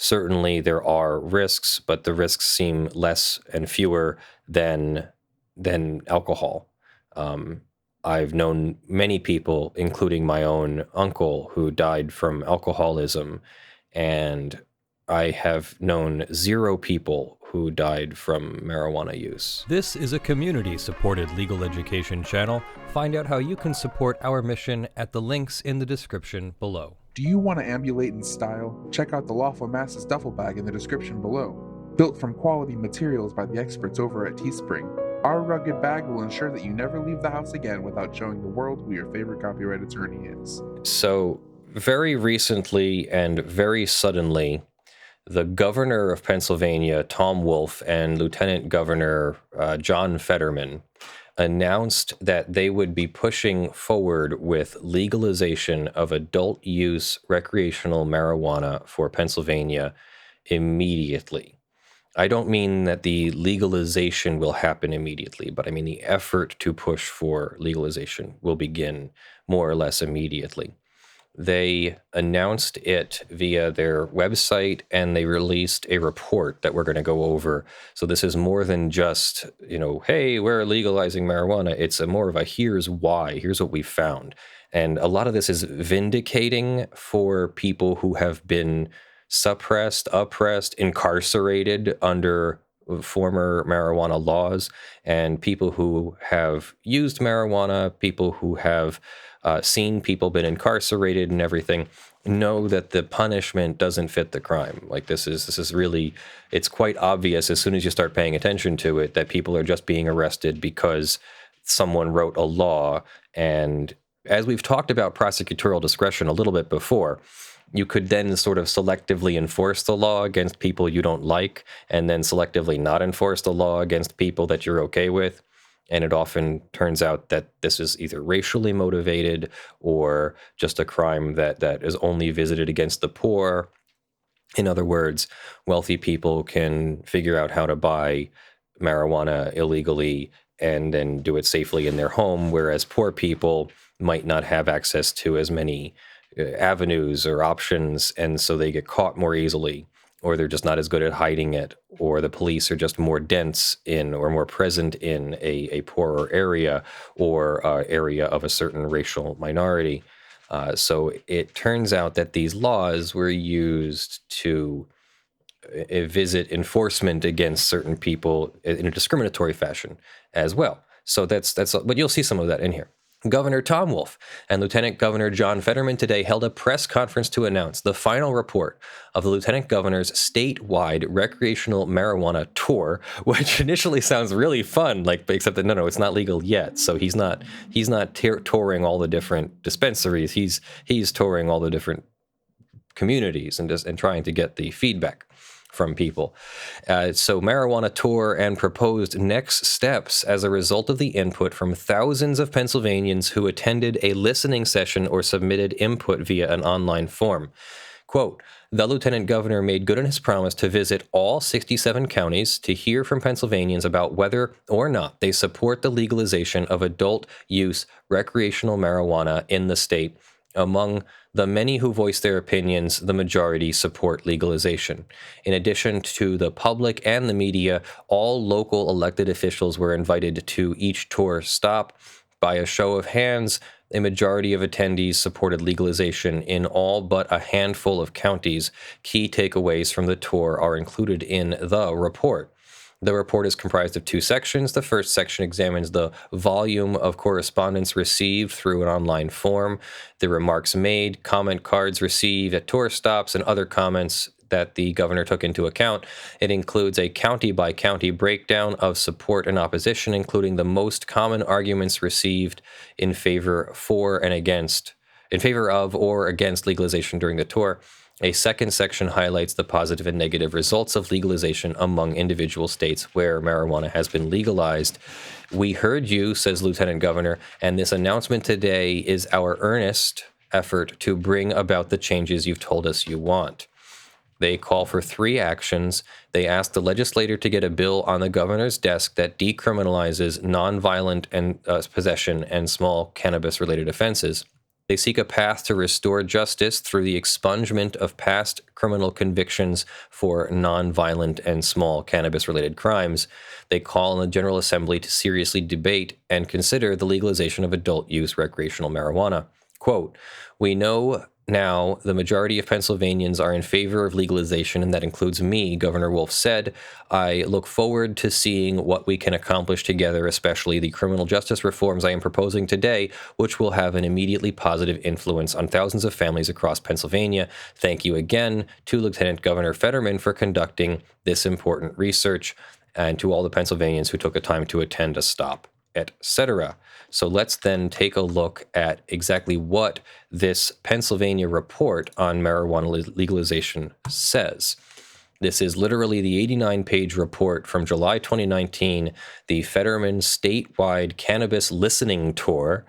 Certainly there are risks, but the risks seem less and fewer than alcohol. I've known many people, including my own uncle, who died from alcoholism, and I have known 0 people who died from marijuana use. This is a community-supported legal education channel. Find out how you can support our mission at the links in the description below. Do you want to ambulate in style? Check out the Lawful Masses duffel bag in the description below. Built from quality materials by the experts over at Teespring, our rugged bag will ensure that you never leave the house again without showing the world who your favorite copyright attorney is. So, very recently and very suddenly, the governor of Pennsylvania, Tom Wolfe, and Lieutenant Governor John Fetterman announced that they would be pushing forward with legalization of adult use recreational marijuana for Pennsylvania immediately. I don't mean that the legalization will happen immediately, but I mean the effort to push for legalization will begin more or less immediately. They announced it via their website, and they released a report that we're going to go over. So this is more than just, hey, we're legalizing marijuana. It's more of a here's why, here's what we found. And a lot of this is vindicating for people who have been suppressed, oppressed, incarcerated under former marijuana laws, and people who have used marijuana, people who have seen people been incarcerated and everything, know that the punishment doesn't fit the crime. Like this is really, it's quite obvious as soon as you start paying attention to it that people are just being arrested because someone wrote a law. And as we've talked about prosecutorial discretion a little bit before, you could then sort of selectively enforce the law against people you don't like, and then selectively not enforce the law against people that you're okay with. And it often turns out that this is either racially motivated or just a crime that is only visited against the poor. In other words, wealthy people can figure out how to buy marijuana illegally and then do it safely in their home, whereas poor people might not have access to as many avenues or options, and so they get caught more easily, or they're just not as good at hiding it, or the police are just more dense in or more present in a poorer area or area of a certain racial minority. So it turns out that these laws were used to visit enforcement against certain people in a discriminatory fashion as well. So that's but you'll see some of that in here. Governor Tom Wolfe and Lieutenant Governor John Fetterman today held a press conference to announce the final report of the Lieutenant Governor's statewide recreational marijuana tour, which initially sounds really fun, except that no, it's not legal yet. So he's not touring all the different dispensaries. He's touring all the different communities and trying to get the feedback from people. So marijuana tour and proposed next steps as a result of the input from thousands of Pennsylvanians who attended a listening session or submitted input via an online form. Quote, the Lieutenant Governor made good on his promise to visit all 67 counties to hear from Pennsylvanians about whether or not they support the legalization of adult use recreational marijuana in the state. Among the many who voiced their opinions, the majority support legalization. In addition to the public and the media, all local elected officials were invited to each tour stop. By a show of hands, a majority of attendees supported legalization in all but a handful of counties. Key takeaways from the tour are included in the report. The report is comprised of 2 sections. The first section examines the volume of correspondence received through an online form, the remarks made, comment cards received at tour stops, and other comments that the governor took into account. It includes a county-by-county breakdown of support and opposition, including the most common arguments received in favor of or against legalization during the tour. A second section highlights the positive and negative results of legalization among individual states where marijuana has been legalized. We heard you, says Lieutenant Governor, and this announcement today is our earnest effort to bring about the changes you've told us you want. They call for 3 actions. They ask the legislator to get a bill on the governor's desk that decriminalizes nonviolent and possession and small cannabis-related offenses. They seek a path to restore justice through the expungement of past criminal convictions for nonviolent and small cannabis-related crimes. They call on the General Assembly to seriously debate and consider the legalization of adult-use recreational marijuana. Quote, "We know now the majority of Pennsylvanians are in favor of legalization, and that includes me," Governor Wolfe said. "I look forward to seeing what we can accomplish together, especially the criminal justice reforms I am proposing today, which will have an immediately positive influence on thousands of families across Pennsylvania. Thank you again to Lieutenant Governor Fetterman for conducting this important research, and to all the Pennsylvanians who took the time to attend a stop," etc. So let's then take a look at exactly what this Pennsylvania report on marijuana legalization says. This is literally the 89-page report from July 2019, the Fetterman statewide cannabis listening tour.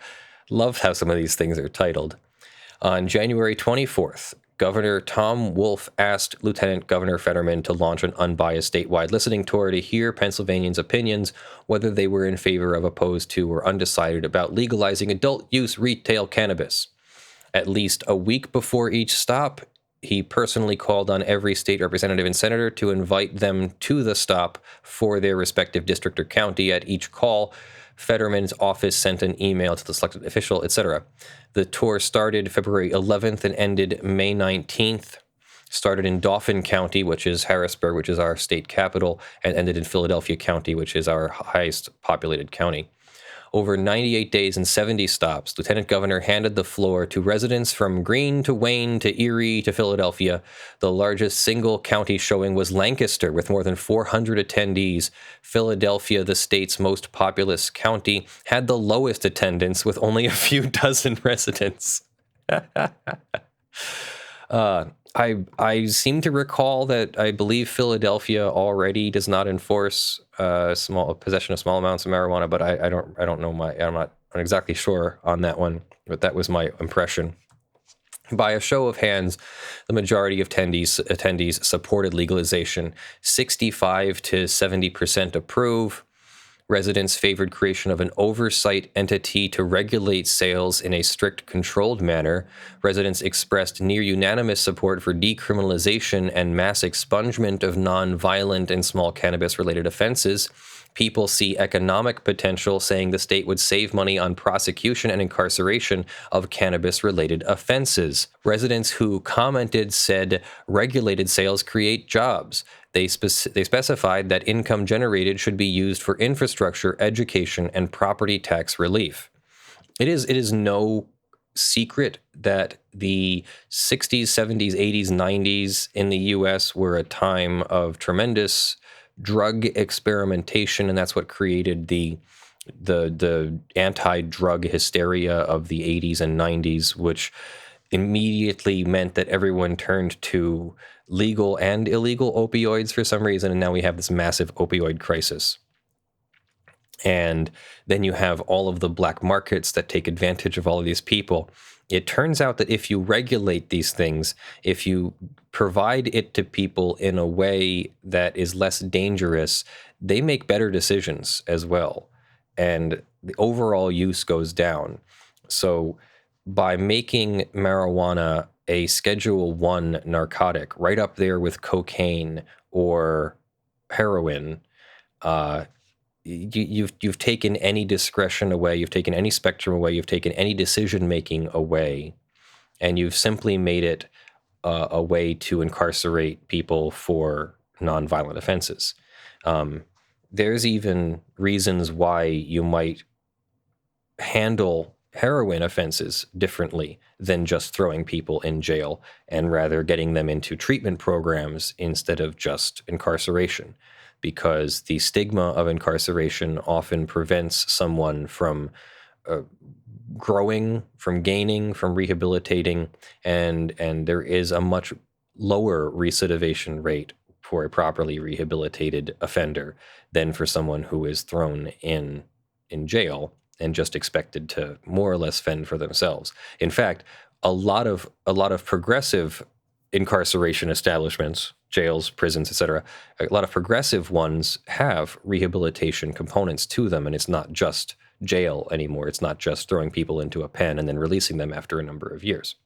Love how some of these things are titled. On January 24th, Governor Tom Wolfe asked Lieutenant Governor Fetterman to launch an unbiased statewide listening tour to hear Pennsylvanians' opinions, whether they were in favor of, opposed to, or undecided about legalizing adult-use retail cannabis. At least a week before each stop, he personally called on every state representative and senator to invite them to the stop for their respective district or county. At each call, Fetterman's office sent an email to the selected official, etc. The tour started February 11th and ended May 19th. Started in Dauphin County, which is Harrisburg, which is our state capital, and ended in Philadelphia County, which is our highest populated county. Over 98 days and 70 stops, Lieutenant Governor handed the floor to residents from Greene to Wayne to Erie to Philadelphia. The largest single county showing was Lancaster, with more than 400 attendees. Philadelphia, the state's most populous county, had the lowest attendance, with only a few dozen residents. I seem to recall that I believe Philadelphia already does not enforce possession of small amounts of marijuana, but I don't know I'm not exactly sure on that one, but that was my impression. By a show of hands, the majority of attendees supported legalization. 65 to 70% approve. Residents favored creation of an oversight entity to regulate sales in a strict, controlled manner. Residents expressed near unanimous support for decriminalization and mass expungement of non-violent and small cannabis-related offenses. People see economic potential, saying the state would save money on prosecution and incarceration of cannabis-related offenses. Residents who commented said regulated sales create jobs. They specified that income generated should be used for infrastructure, education, and property tax relief. It is no secret that the 60s, 70s, 80s, 90s in the U.S. were a time of tremendous drug experimentation, and that's what created the anti-drug hysteria of the 80s and 90s, which immediately meant that everyone turned to legal and illegal opioids for some reason, and now we have this massive opioid crisis. And then you have all of the black markets that take advantage of all of these people. It turns out that if you regulate these things, if you provide it to people in a way that is less dangerous, they make better decisions as well. And the overall use goes down. So by making marijuana a Schedule 1 narcotic, right up there with cocaine or heroin, you've taken any discretion away, you've taken any spectrum away, you've taken any decision-making away, and you've simply made it a way to incarcerate people for nonviolent offenses. There's even reasons why you might handle heroin offenses differently than just throwing people in jail, and rather getting them into treatment programs instead of just incarceration, because the stigma of incarceration often prevents someone from growing, from gaining, from rehabilitating, and there is a much lower recidivation rate for a properly rehabilitated offender than for someone who is thrown in jail and just expected to more or less fend for themselves. In fact, a lot of progressive incarceration establishments, jails, prisons, etc., a lot of progressive ones have rehabilitation components to them, and it's not just jail anymore. It's not just throwing people into a pen and then releasing them after a number of years.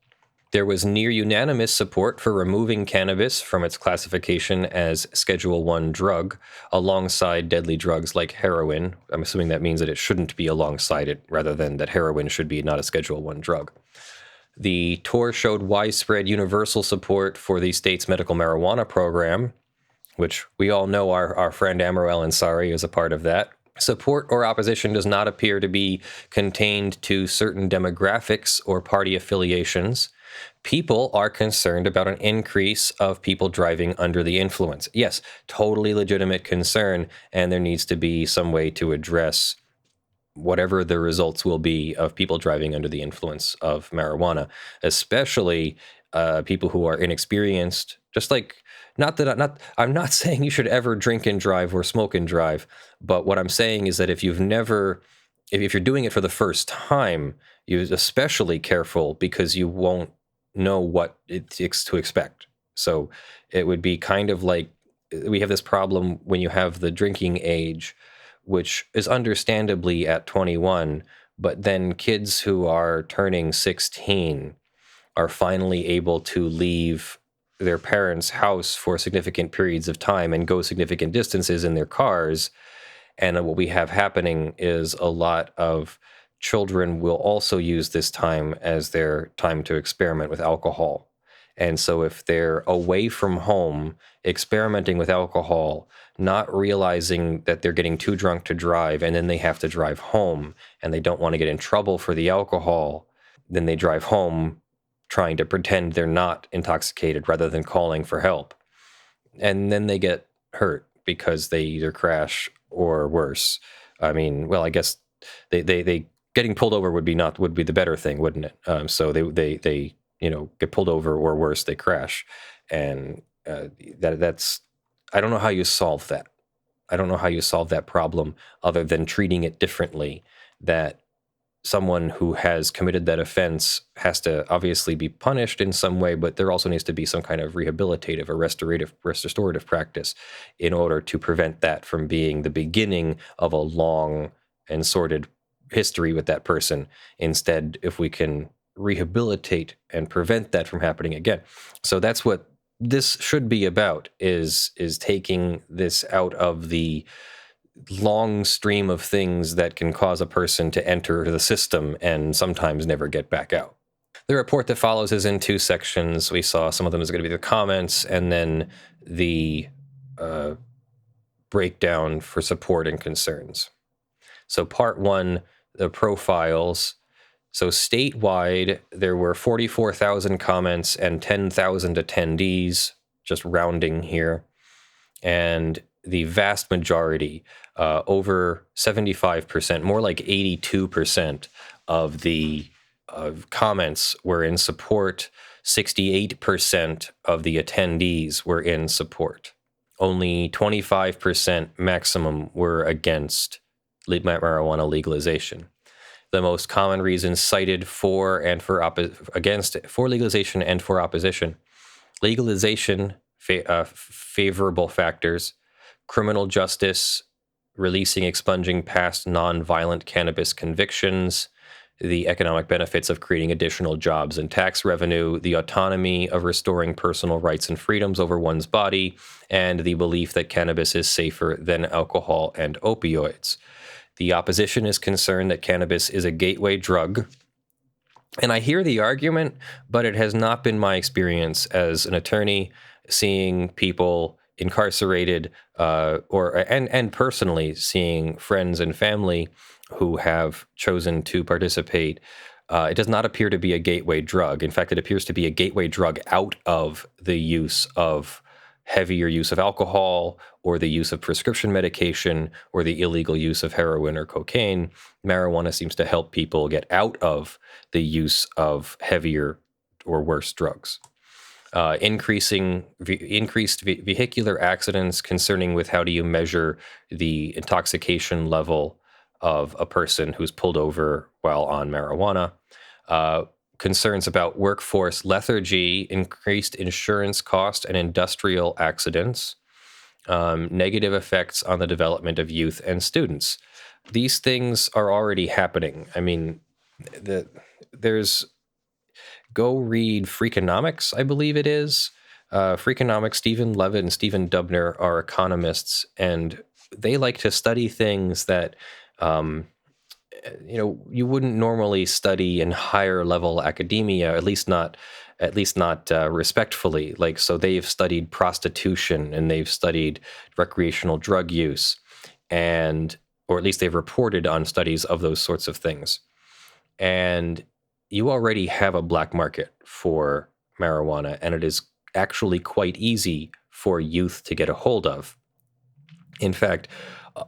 There was near unanimous support for removing cannabis from its classification as Schedule I drug alongside deadly drugs like heroin. I'm assuming that means that it shouldn't be alongside it rather than that heroin should be not a Schedule I drug. The tour showed widespread universal support for the state's medical marijuana program, which we all know our friend Amaral Ansari is a part of that. Support or opposition does not appear to be contained to certain demographics or party affiliations. People are concerned about an increase of people driving under the influence. Yes, totally legitimate concern, and there needs to be some way to address whatever the results will be of people driving under the influence of marijuana, especially people who are inexperienced. Just like, I'm not saying you should ever drink and drive or smoke and drive, but what I'm saying is that if you're doing it for the first time, you're especially careful because you won't know what it's to expect. So it would be kind of like we have this problem when you have the drinking age, which is understandably at 21, but then kids who are turning 16 are finally able to leave their parents' house for significant periods of time and go significant distances in their cars. And what we have happening is a lot of children will also use this time as their time to experiment with alcohol. And so if they're away from home, experimenting with alcohol, not realizing that they're getting too drunk to drive, and then they have to drive home, and they don't want to get in trouble for the alcohol, then they drive home trying to pretend they're not intoxicated rather than calling for help. And then they get hurt because they either crash or worse. I mean, well, I guess they getting pulled over would be the better thing, wouldn't it? So they get pulled over, or worse, they crash. And that's I don't know how you solve that. I don't know how you solve that problem other than treating it differently, that someone who has committed that offense has to obviously be punished in some way, but there also needs to be some kind of rehabilitative or restorative practice in order to prevent that from being the beginning of a long and sordid history with that person. Instead, if we can rehabilitate and prevent that from happening again. So that's what this should be about, is taking this out of the long stream of things that can cause a person to enter the system and sometimes never get back out. The report that follows is in two sections. We saw some of them is going to be the comments and then the breakdown for support and concerns. So part one, the profiles. So statewide, there were 44,000 comments and 10,000 attendees, just rounding here. And the vast majority, over 75%, more like 82% of the comments were in support. 68% of the attendees were in support. Only 25% maximum were against marijuana legalization. The most common reasons cited for legalization and for opposition: legalization, favorable factors, criminal justice, releasing, expunging past non-violent cannabis convictions, the economic benefits of creating additional jobs and tax revenue, the autonomy of restoring personal rights and freedoms over one's body, and the belief that cannabis is safer than alcohol and opioids. The opposition is concerned that cannabis is a gateway drug. And I hear the argument, but it has not been my experience as an attorney seeing people incarcerated and personally seeing friends and family who have chosen to participate. It does not appear to be a gateway drug. In fact, it appears to be a gateway drug out of the use of heavier use of alcohol or the use of prescription medication or the illegal use of heroin or cocaine. Marijuana seems to help people get out of the use of heavier or worse drugs. Increased vehicular accidents concerning with how do you measure the intoxication level of a person who's pulled over while on marijuana. Concerns about workforce lethargy, increased insurance cost and industrial accidents, negative effects on the development of youth and students. These things are already happening. I mean, there's go read Freakonomics, I believe it is. Freakonomics, Stephen Levitt and Stephen Dubner are economists, and they like to study things that you wouldn't normally study in higher level academia, at least not respectfully. Like, so they've studied prostitution and they've studied recreational drug use, or at least they've reported on studies of those sorts of things. And you already have a black market for marijuana, and it is actually quite easy for youth to get a hold of. In fact,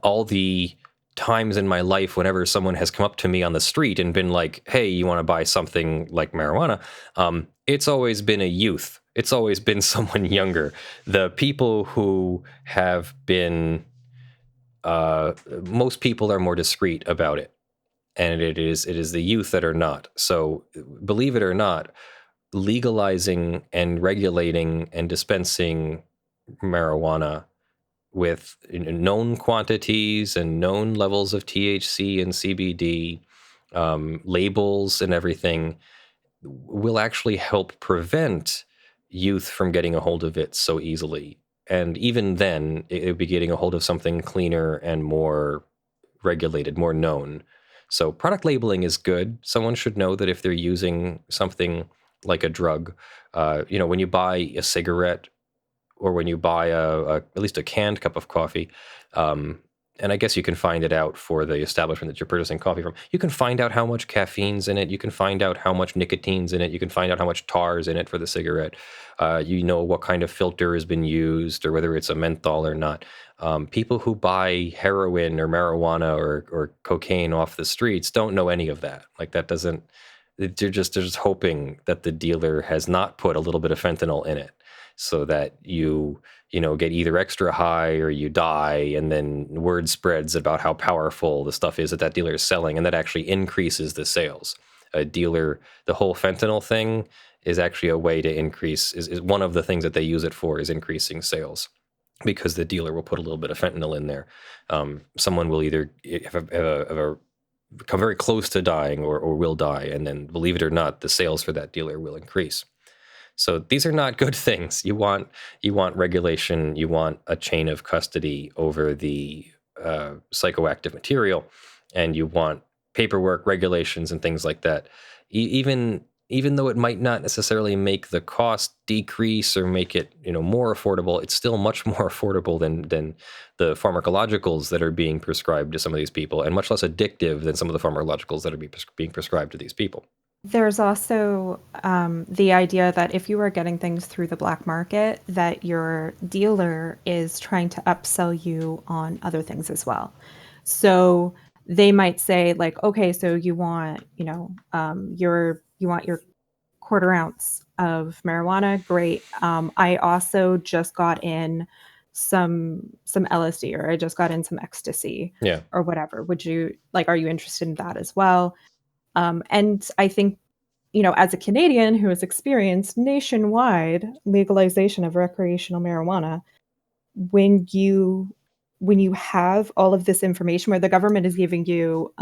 all the times in my life whenever someone has come up to me on the street and been like, hey, you want to buy something like marijuana? It's always been a youth. It's always been someone younger. The people who have been, most people are more discreet about it. And it is the youth that are not. So believe it or not, legalizing and regulating and dispensing marijuana with known quantities and known levels of THC and CBD, labels and everything, will actually help prevent youth from getting a hold of it so easily. And even then, it would be getting a hold of something cleaner and more regulated, more known. So product labeling is good. Someone should know that if they're using something like a drug, when you buy a cigarette or when you buy at least a canned cup of coffee, and I guess you can find it out for the establishment that you're purchasing coffee from. You can find out how much caffeine's in it. You can find out how much nicotine's in it. You can find out how much tar's in it for the cigarette. You know what kind of filter has been used or whether it's a menthol or not. People who buy heroin or marijuana or cocaine off the streets don't know any of that. Like, that doesn't, they're just hoping that the dealer has not put a little bit of fentanyl in it so that you get either extra high or you die, and then word spreads about how powerful the stuff is that dealer is selling, and that actually increases the sales. The whole fentanyl thing is actually a way to increase, is one of the things that they use it for, is increasing sales, because the dealer will put a little bit of fentanyl in there. Someone will either come very close to dying or will die, and then, believe it or not, the sales for that dealer will increase. So these are not good things. You want regulation. You want a chain of custody over the psychoactive material, and you want paperwork, regulations, and things like that. Even though it might not necessarily make the cost decrease or make it more affordable, it's still much more affordable than the pharmacologicals that are being prescribed to some of these people, and much less addictive than some of the pharmacologicals that are being prescribed to these people. There's also the idea that if you are getting things through the black market, that your dealer is trying to upsell you on other things as well. So they might say, like, okay, so you want, your quarter ounce of marijuana, great. I also just got in some LSD, or I just got in some ecstasy, or whatever. Would you are you interested in that as well? And I think, as a Canadian who has experienced nationwide legalization of recreational marijuana, when you have all of this information where the government is giving you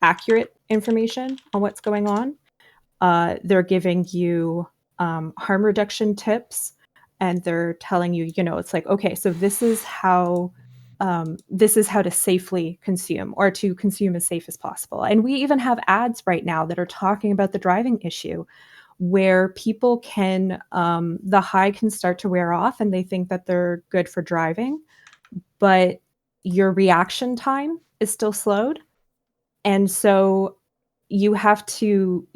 accurate information on what's going on, they're giving you harm reduction tips, and they're telling you, it's like, okay, so this is how to safely consume, or to consume as safe as possible. And we even have ads right now that are talking about the driving issue, where people can, the high can start to wear off and they think that they're good for driving, but your reaction time is still slowed. And so you have to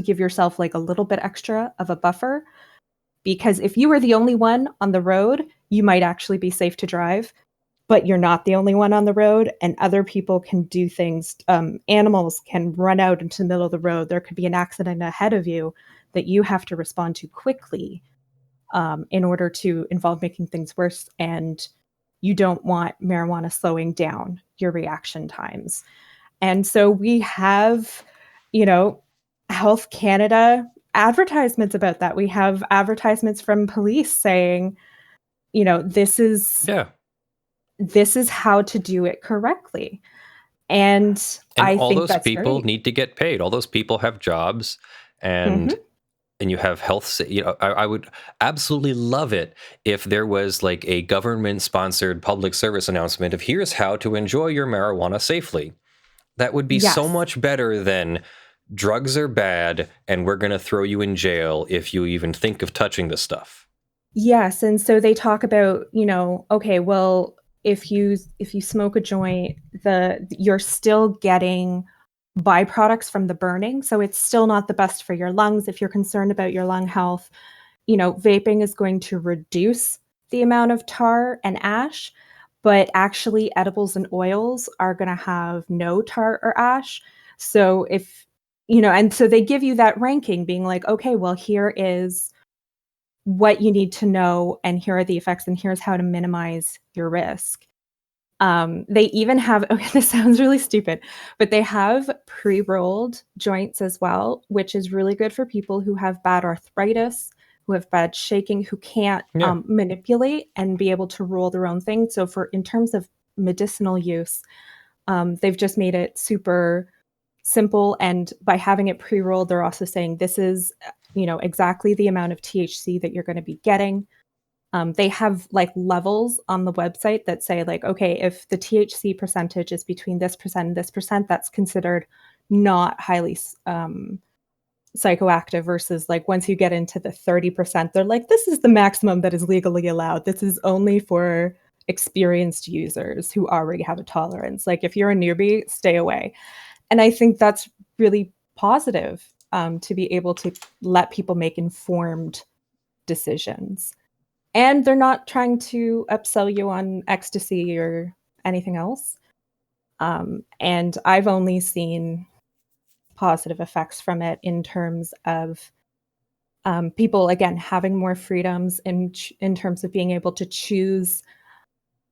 give yourself like a little bit extra of a buffer, because if you were the only one on the road, you might actually be safe to drive. But you're not the only one on the road, and other people can do things. Animals can run out into the middle of the road. There could be an accident ahead of you that you have to respond to quickly in order to involve making things worse. And you don't want marijuana slowing down your reaction times. And so we have, Health Canada advertisements about that. We have advertisements from police saying, this is Yeah. how to do it correctly. And I all think those that's people great. need to get paid. All those people have jobs, and you have health. I would absolutely love it if there was like a government-sponsored public service announcement of here's how to enjoy your marijuana safely. That would be so Yes. much better than drugs are bad and we're going to throw you in jail if you even think of touching this stuff. Yes, and so they talk about, okay, well, if you smoke a joint, you're still getting byproducts from the burning, so it's still not the best for your lungs. If you're concerned about your lung health, vaping is going to reduce the amount of tar and ash, but actually edibles and oils are going to have no tar or ash. So and so they give you that ranking being like, okay, well, here is what you need to know, and here are the effects, and here's how to minimize your risk. They even have, okay, this sounds really stupid, but they have pre-rolled joints as well, which is really good for people who have bad arthritis, who have bad shaking, who can't manipulate and be able to roll their own thing. So in terms of medicinal use, they've just made it super simple. And by having it pre-rolled, they're also saying this is, exactly the amount of THC that you're going to be getting. They have like levels on the website that say like, okay, if the THC percentage is between this percent and this percent, that's considered not highly psychoactive, versus like once you get into the 30%, they're like, this is the maximum that is legally allowed. This is only for experienced users who already have a tolerance. Like if you're a newbie, stay away. And I think that's really positive, to be able to let people make informed decisions. And they're not trying to upsell you on ecstasy or anything else. And I've only seen positive effects from it in terms of people, again, having more freedoms in terms of being able to choose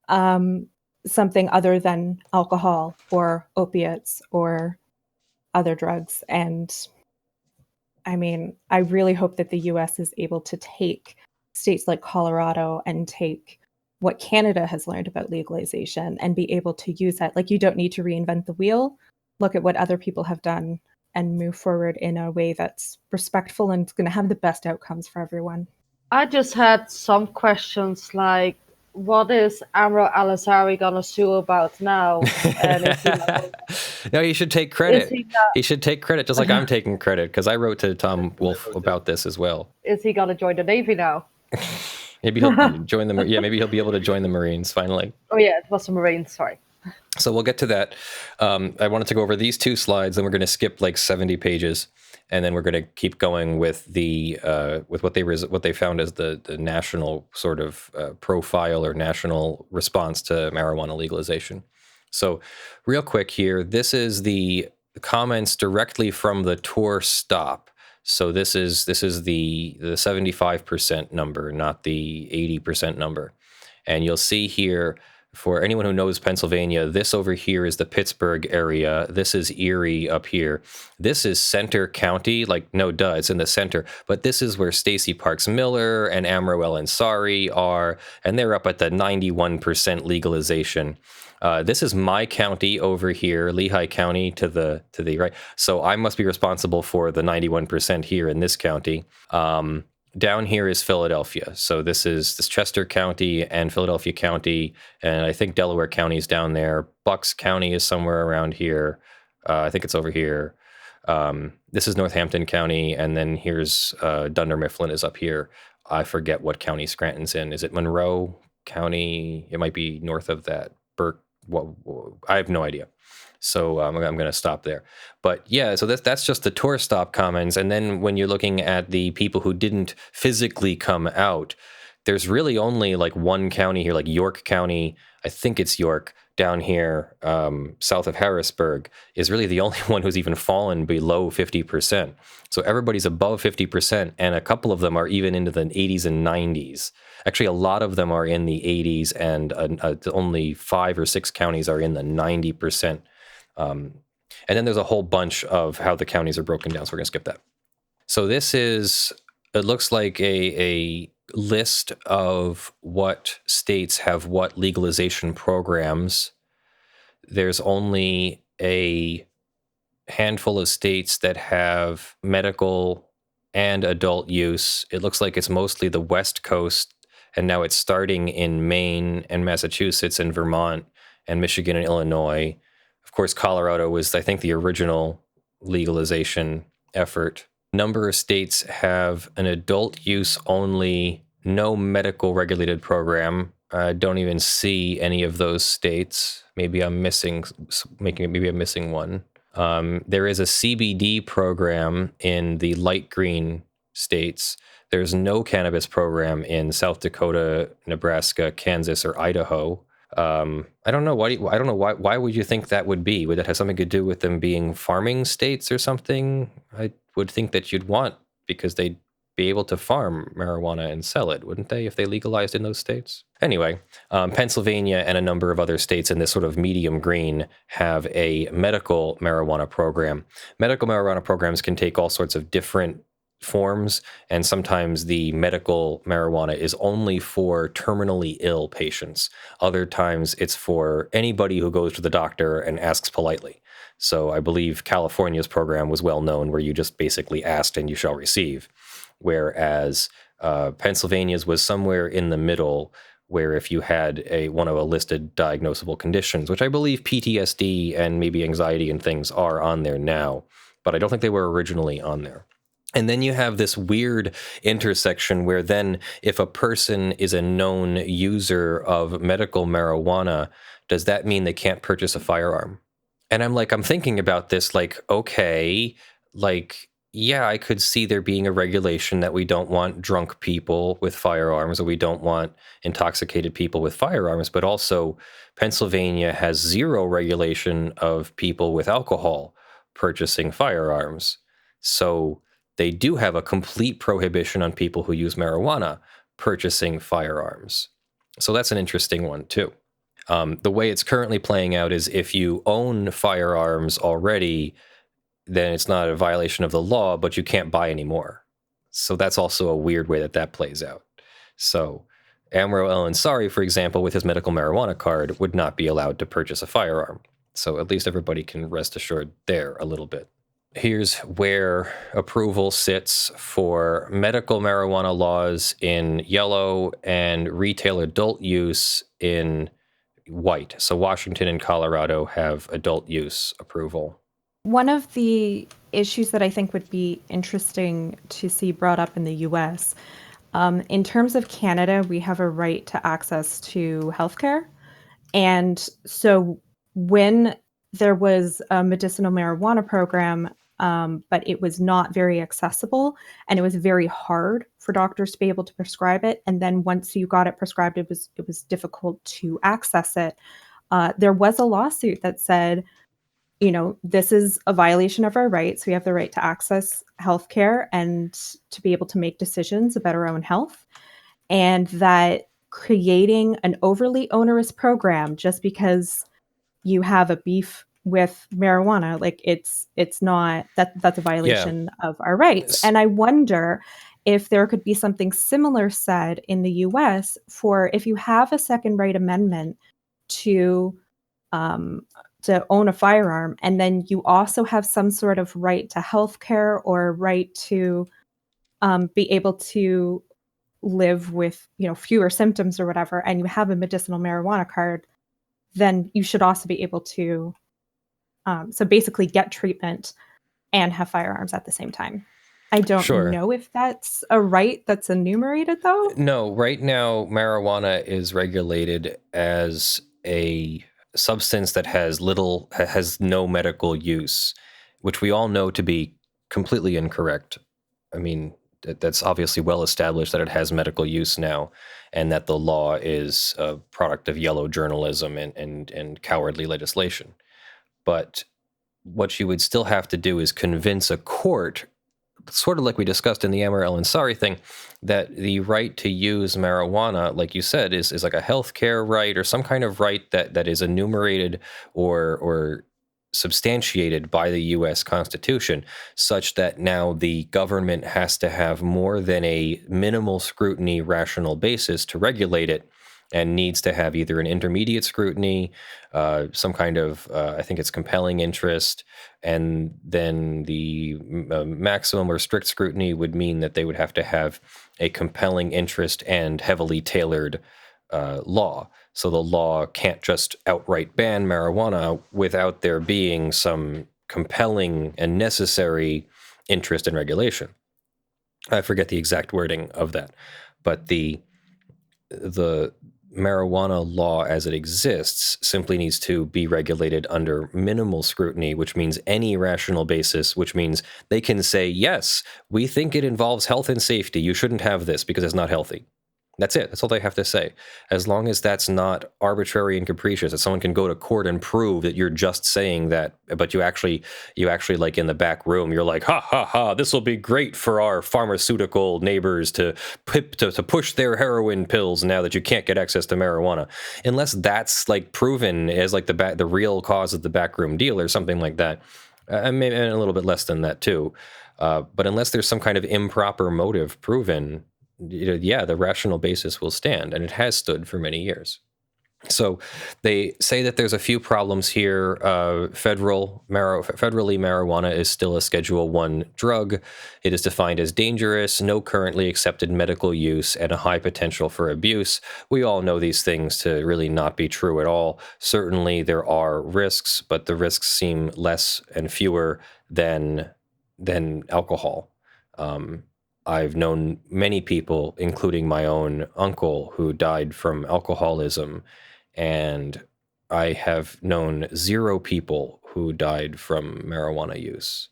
something other than alcohol or opiates or other drugs. And I mean, I really hope that the US is able to take states like Colorado and take what Canada has learned about legalization and be able to use that. Like, you don't need to reinvent the wheel. Look at what other people have done and move forward in a way that's respectful and it's going to have the best outcomes for everyone. I just had some questions like, what is Amro Al-Azhari gonna sue about now? And is he no, he should take credit. he should take credit, just like I'm taking credit, because I wrote to Tom Wolfe about this as well. Is he gonna join the Navy now? Maybe he'll join the. Yeah, maybe he'll be able to join the Marines finally. Oh yeah, it was the Marines. Sorry. So we'll get to that. I wanted to go over these two slides, then we're going to skip like 70 pages, and then we're going to keep going with the with what they found as the national sort of profile or national response to marijuana legalization. So real quick here, this is the comments directly from the tour stop. So this is the 75% number, not the 80% number. And you'll see here, for anyone who knows Pennsylvania, this over here is the Pittsburgh area. This is Erie up here. This is Center County. Like, no duh, it's in the center. But this is where Stacey Parks Miller and Amro El-Ansari are, and they're up at the 91% legalization. This is my county over here, Lehigh County to the right. So I must be responsible for the 91% here in this county. Down here is Philadelphia. So this is Chester County and Philadelphia County, and I think Delaware County is down there. Bucks County is somewhere around here. I think it's over here. This is Northampton County, and then here's Dunder Mifflin is up here. I forget what county Scranton's in. Is it Monroe County? It might be north of that. Burke. Well, I have no idea. So I'm going to stop there. But yeah, so that's just the tour stop comments. And then when you're looking at the people who didn't physically come out, there's really only like one county here, like York County. I think it's York down here, south of Harrisburg, is really the only one who's even fallen below 50%. So everybody's above 50%, and a couple of them are even into the 80s and 90s. Actually, a lot of them are in the 80s, and only 5 or 6 counties are in the 90%. And then there's a whole bunch of how the counties are broken down, so we're going to skip that. So this is, it looks like a list of what states have what legalization programs, there's only a handful of states that have medical and adult use. It looks like it's mostly the West Coast, and now it's starting in Maine and Massachusetts and Vermont and Michigan and Illinois. Of course, Colorado was, I think, the original legalization effort. Number of states have an adult use only, no medical regulated program. I don't even see any of those states. Maybe I'm missing one. There is a CBD program in the light green states. There's no cannabis program in South Dakota, Nebraska, Kansas, or Idaho. I don't know why. I don't know why. Why would you think that would be? Would that have something to do with them being farming states or something? I would think that you'd want, because they'd be able to farm marijuana and sell it, wouldn't they, if they legalized in those states? Anyway, Pennsylvania and a number of other states in this sort of medium green have a medical marijuana program. Medical marijuana programs can take all sorts of different forms, and sometimes the medical marijuana is only for terminally ill patients. Other times it's for anybody who goes to the doctor and asks politely. So I believe California's program was well known, where you just basically asked and you shall receive. Whereas Pennsylvania's was somewhere in the middle, where if you had one of a listed diagnosable conditions, which I believe PTSD and maybe anxiety and things are on there now, but I don't think they were originally on there. And then you have this weird intersection where then if a person is a known user of medical marijuana, does that mean they can't purchase a firearm? And I'm thinking about this, okay, yeah, I could see there being a regulation that we don't want drunk people with firearms, or we don't want intoxicated people with firearms, but also Pennsylvania has zero regulation of people with alcohol purchasing firearms. So they do have a complete prohibition on people who use marijuana purchasing firearms. So that's an interesting one, too. The way it's currently playing out is if you own firearms already, then it's not a violation of the law, but you can't buy any more. So that's also a weird way that plays out. So Amro El-Ansari, for example, with his medical marijuana card, would not be allowed to purchase a firearm. So at least everybody can rest assured there a little bit. Here's where approval sits for medical marijuana laws in yellow and retail adult use in white. So Washington and Colorado have adult use approval. One of the issues that I think would be interesting to see brought up in the US, in terms of Canada, we have a right to access to healthcare. And so when there was a medicinal marijuana program, but it was not very accessible, and it was very hard for doctors to be able to prescribe it. And then once you got it prescribed, it was difficult to access it. There was a lawsuit that said, this is a violation of our rights. We have the right to access healthcare and to be able to make decisions about our own health. And that creating an overly onerous program just because you have a beef with marijuana, it's not, that's a violation of our rights. And I wonder if there could be something similar said in the US for if you have a second right amendment to own a firearm, and then you also have some sort of right to healthcare or right to be able to live with fewer symptoms or whatever, and you have a medicinal marijuana card, then you should also be able to so basically get treatment and have firearms at the same time. I don't know if that's a right that's enumerated, though. No, right now marijuana is regulated as a substance that has no medical use, which we all know to be completely incorrect. I mean, that's obviously well established that it has medical use now, and that the law is a product of yellow journalism and cowardly legislation. But what you would still have to do is convince a court, sort of like we discussed in the Amro El-Ansari thing, that the right to use marijuana, like you said, is like a healthcare right or some kind of right that is enumerated or substantiated by the U.S. Constitution, such that now the government has to have more than a minimal scrutiny rational basis to regulate it, and needs to have either an intermediate scrutiny, some kind of, I think it's compelling interest, and then the maximum or strict scrutiny would mean that they would have to have a compelling interest and heavily tailored law. So the law can't just outright ban marijuana without there being some compelling and necessary interest in regulation. I forget the exact wording of that, but the marijuana law as it exists simply needs to be regulated under minimal scrutiny, which means any rational basis, which means they can say, yes, we think it involves health and safety. You shouldn't have this because it's not healthy. That's it. That's all they have to say. As long as that's not arbitrary and capricious, that someone can go to court and prove that you're just saying that, but you actually like in the back room, you're like, ha, ha, ha, this will be great for our pharmaceutical neighbors to push their heroin pills now that you can't get access to marijuana. Unless that's like proven as like the real cause of the backroom deal or something like that. Maybe a little bit less than that too. But unless there's some kind of improper motive proven, the rational basis will stand, and it has stood for many years. So they say that there's a few problems here. Federally, marijuana is still a Schedule I drug. It is defined as dangerous, no currently accepted medical use, and a high potential for abuse. We all know these things to really not be true at all. Certainly there are risks, but the risks seem less and fewer than alcohol. I've known many people, including my own uncle, who died from alcoholism, and I have known 0 people who died from marijuana use.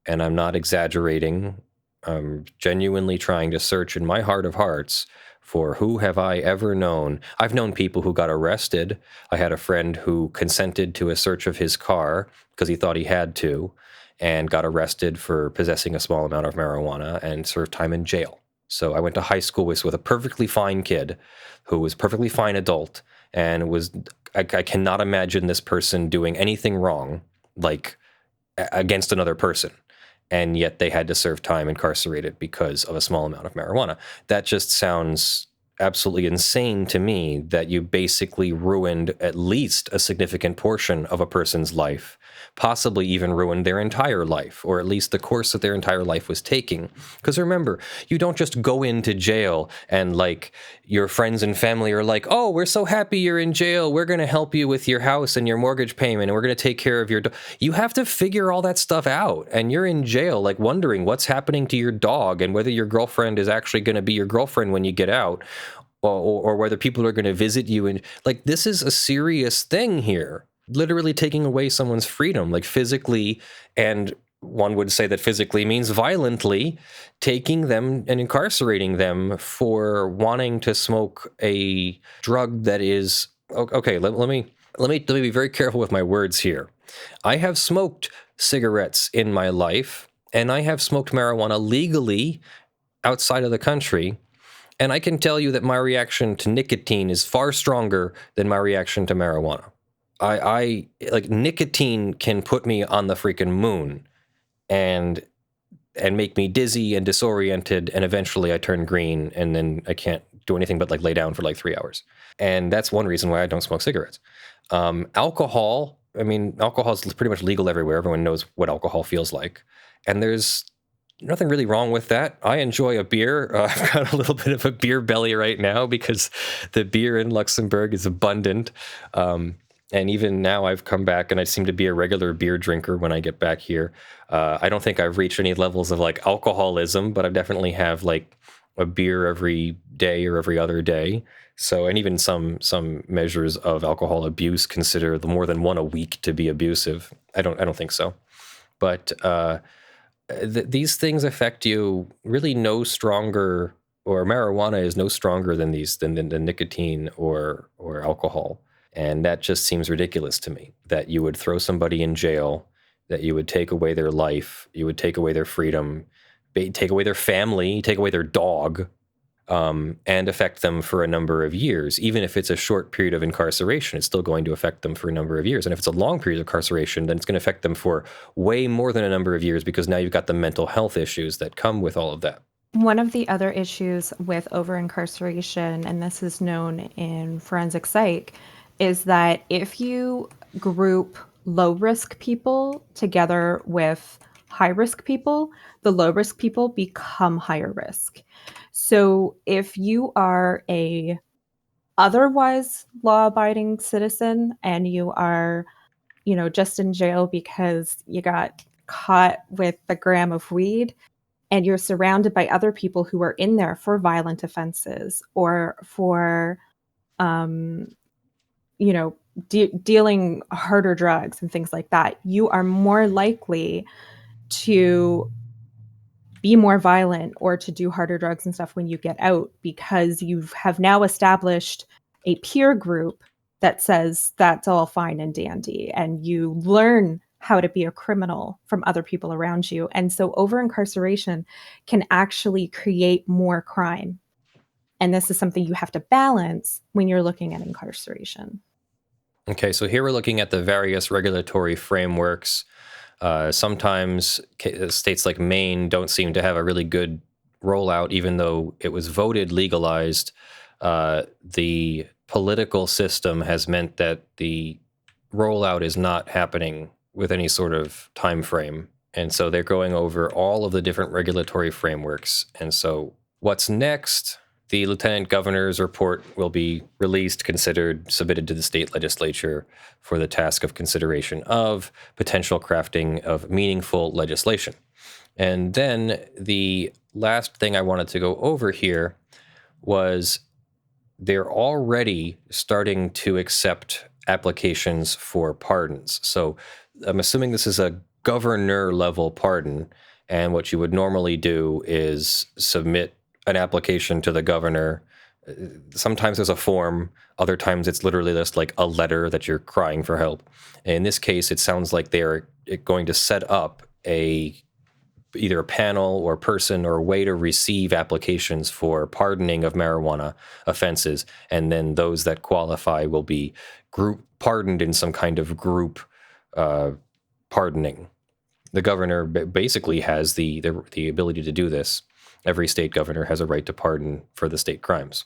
And I'm not exaggerating. I'm genuinely trying to search in my heart of hearts for who have I ever known. I've known people who got arrested. I had a friend who consented to a search of his car because he thought he had to, and got arrested for possessing a small amount of marijuana and served time in jail. So I went to high school with a perfectly fine kid who was a perfectly fine adult, and I cannot imagine this person doing anything wrong, like against another person. And yet they had to serve time incarcerated because of a small amount of marijuana. That just sounds absolutely insane to me, that you basically ruined at least a significant portion of a person's life, possibly even ruined their entire life, or at least the course that their entire life was taking. Because remember, you don't just go into jail and like your friends and family are like, oh, we're so happy you're in jail. We're going to help you with your house and your mortgage payment, and we're going to take care of your You have to figure all that stuff out. And you're in jail, like wondering what's happening to your dog and whether your girlfriend is actually going to be your girlfriend when you get out, or whether people are going to visit you. And like, this is a serious thing here. Literally taking away someone's freedom, like physically, and one would say that physically means violently, taking them and incarcerating them for wanting to smoke a drug that is okay. Let me be very careful with my words here. I have smoked cigarettes in my life, and I have smoked marijuana legally outside of the country. And I can tell you that my reaction to nicotine is far stronger than my reaction to marijuana. I like nicotine can put me on the freaking moon and make me dizzy and disoriented, and eventually I turn green, and then I can't do anything but like lay down for like 3 hours. And that's one reason why I don't smoke cigarettes. Alcohol is pretty much legal everywhere. Everyone knows what alcohol feels like. And there's nothing really wrong with that. I enjoy a beer. I've got a little bit of a beer belly right now because the beer in Luxembourg is abundant. And even now I've come back and I seem to be a regular beer drinker when I get back here. I don't think I've reached any levels of like alcoholism, but I definitely have like a beer every day or every other day. So, and even some measures of alcohol abuse consider the more than one a week to be abusive. I don't think so. But these things affect you really no stronger, or marijuana is no stronger than than nicotine or alcohol. And that just seems ridiculous to me, that you would throw somebody in jail, that you would take away their life, you would take away their freedom, take away their family, take away their dog, and affect them for a number of years. Even if it's a short period of incarceration, it's still going to affect them for a number of years. And if it's a long period of incarceration, then it's going to affect them for way more than a number of years, because now you've got the mental health issues that come with all of that. One of the other issues with over-incarceration, and this is known in forensic psych, is that if you group low-risk people together with high-risk people, the low-risk people become higher risk. So if you are a otherwise law-abiding citizen and you are, just in jail because you got caught with a gram of weed, and you're surrounded by other people who are in there for violent offenses or for, dealing harder drugs and things like that, you are more likely to be more violent or to do harder drugs and stuff when you get out, because you have now established a peer group that says that's all fine and dandy, and you learn how to be a criminal from other people around you. And so over-incarceration can actually create more crime. And this is something you have to balance when you're looking at incarceration. Okay, so here we're looking at the various regulatory frameworks. Sometimes states like Maine don't seem to have a really good rollout, even though it was voted legalized. The political system has meant that the rollout is not happening with any sort of time frame. And so they're going over all of the different regulatory frameworks. And so what's next? The lieutenant governor's report will be released, considered, submitted to the state legislature for the task of consideration of potential crafting of meaningful legislation. And then the last thing I wanted to go over here was they're already starting to accept applications for pardons. So I'm assuming this is a governor level pardon, and what you would normally do is submit an application to the governor. Sometimes there's a form, other times it's literally just like a letter that you're crying for help. In this case, it sounds like they're going to set up either a panel or person or a way to receive applications for pardoning of marijuana offenses, and then those that qualify will be pardoned in some kind of group pardoning. The governor basically has the ability to do this. Every state governor has a right to pardon for the state crimes.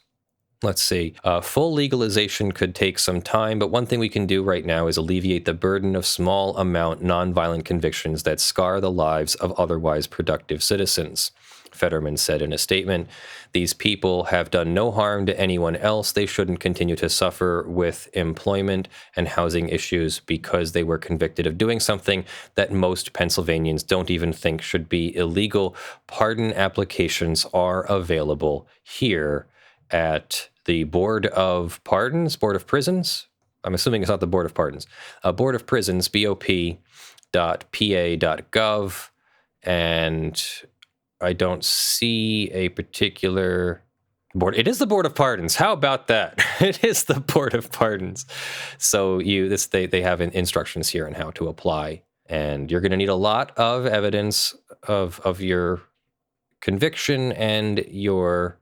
Let's see. Full legalization could take some time, but one thing we can do right now is alleviate the burden of small amount nonviolent convictions that scar the lives of otherwise productive citizens. Fetterman said in a statement, "These people have done no harm to anyone else. They shouldn't continue to suffer with employment and housing issues because they were convicted of doing something that most Pennsylvanians don't even think should be illegal. Pardon applications are available here at the Board of Pardons, Board of Prisons." I'm assuming it's not the Board of Pardons. Board of Prisons, bop.pa.gov, and I don't see a particular board. It is the Board of Pardons. How about that? It is the Board of Pardons. So they have instructions here on how to apply, and you're going to need a lot of evidence of your conviction and your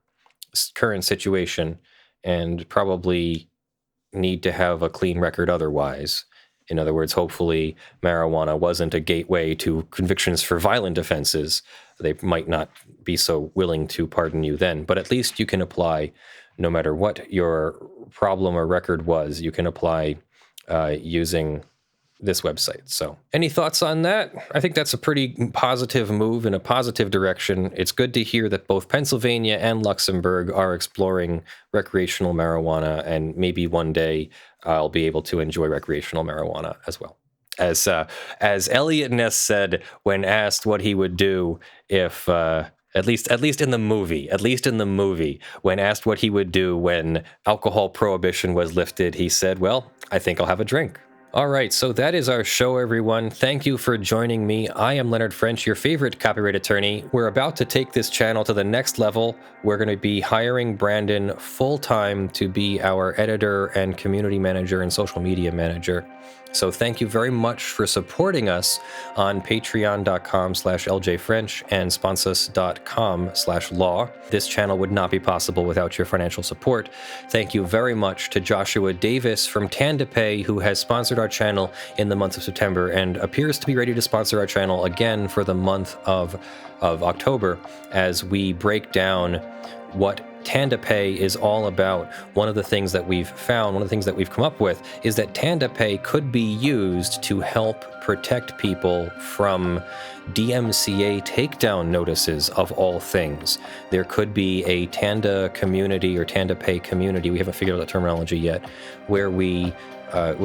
current situation, and probably need to have a clean record otherwise. In other words, hopefully marijuana wasn't a gateway to convictions for violent offenses. They might not be so willing to pardon you then, but at least you can apply no matter what your problem or record was. You can apply using this website. So any thoughts on that? I think that's a pretty positive move in a positive direction. It's good to hear that both Pennsylvania and Luxembourg are exploring recreational marijuana, and maybe one day I'll be able to enjoy recreational marijuana as well. As Elliot Ness said when asked what he would do if, at least in the movie, when asked what he would do when alcohol prohibition was lifted, he said, "Well, I think I'll have a drink. All right, so that is our show, everyone. Thank you for joining me. I am Leonard French, your favorite copyright attorney. We're about to take this channel to the next level. We're going to be hiring Brandon full-time to be our editor and community manager and social media manager. So thank you very much for supporting us on patreon.com/ljfrench and sponsors.com/law. This channel would not be possible without your financial support. Thank you very much to Joshua Davis from TandaPay, who has sponsored our channel in the month of September and appears to be ready to sponsor our channel again for the month of October as we break down what TandaPay is all about. One of the things that we've found, one of the things that we've come up with, is that TandaPay could be used to help protect people from DMCA takedown notices of all things. There could be a Tanda community or TandaPay community, we haven't figured out the terminology yet, where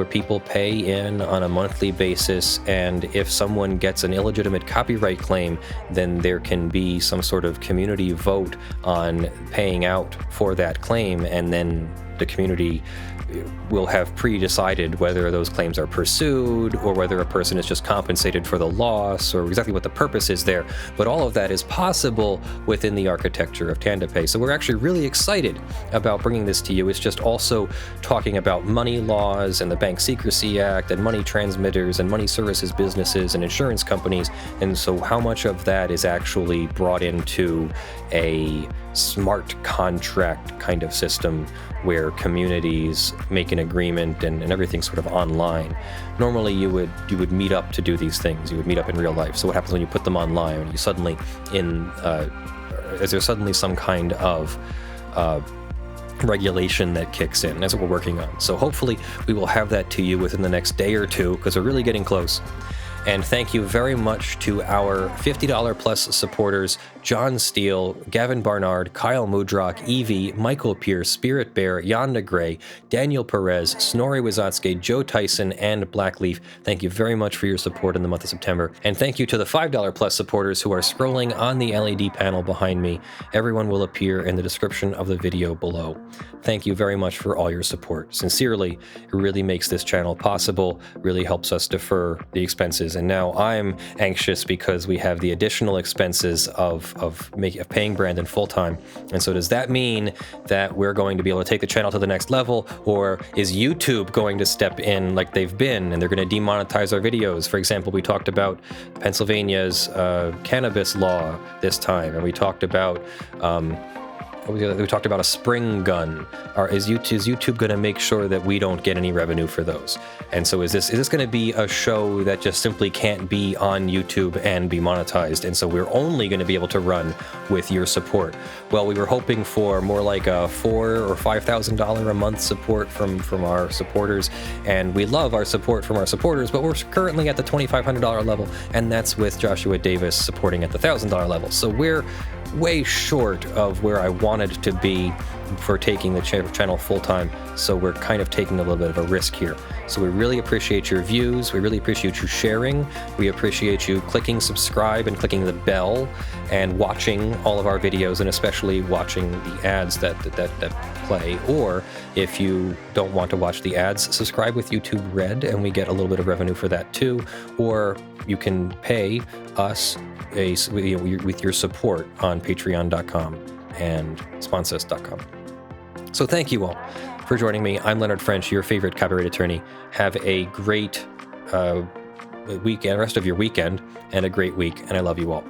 people pay in on a monthly basis, and if someone gets an illegitimate copyright claim, then there can be some sort of community vote on paying out for that claim, and then the community will have pre-decided whether those claims are pursued or whether a person is just compensated for the loss or exactly what the purpose is there. But all of that is possible within the architecture of TandaPay. So we're actually really excited about bringing this to you. It's just also talking about money laws and the Bank Secrecy Act and money transmitters and money services businesses and insurance companies. And so how much of that is actually brought into a smart contract kind of system where communities make an agreement and everything's sort of online. Normally you would meet up to do these things. You would meet up in real life. So what happens when you put them online? When you suddenly is there suddenly some kind of regulation that kicks in? That's what we're working on. So hopefully we will have that to you within the next day or two, because we're really getting close. And thank you very much to our $50 plus supporters, John Steele, Gavin Barnard, Kyle Mudrak, Eevi, Michael Pearce, Spirit Bear, Jan Negrey, Daniel Perez, Snorre Wisotzky, Joe Tyson, and Blackleaf. Thank you very much for your support in the month of September. And thank you to the $5 plus supporters who are scrolling on the LED panel behind me. Everyone will appear in the description of the video below. Thank you very much for all your support. Sincerely, it really makes this channel possible, really helps us defer the expenses. And now I'm anxious because we have the additional expenses of paying Brandon full-time. And so does that mean that we're going to be able to take the channel to the next level, or is YouTube going to step in like they've been and they're going to demonetize our videos? For example, we talked about Pennsylvania's cannabis law this time, and we talked about we talked about a spring gun. Is YouTube going to make sure that we don't get any revenue for those? And so is this going to be a show that just simply can't be on YouTube and be monetized? And so we're only going to be able to run with your support. Well, we were hoping for more like a $4,000 or $5,000 a month support from our supporters, and we love our support from our supporters, but we're currently at the $2,500 level, and that's with Joshua Davis supporting at the $1,000 level. So we're way short of where I wanted to be for taking the channel full-time, so we're kind of taking a little bit of a risk here. So we really appreciate your views, we really appreciate you sharing, we appreciate you clicking subscribe and clicking the bell and watching all of our videos, and especially watching the ads that play. Or if you don't want to watch the ads, subscribe with YouTube Red and we get a little bit of revenue for that too. Or you can pay us with your support on patreon.com and sponsors.com. So thank you all for joining me. I'm Leonard French, your favorite copyright attorney. Have a great rest of your weekend and a great week, and I love you all.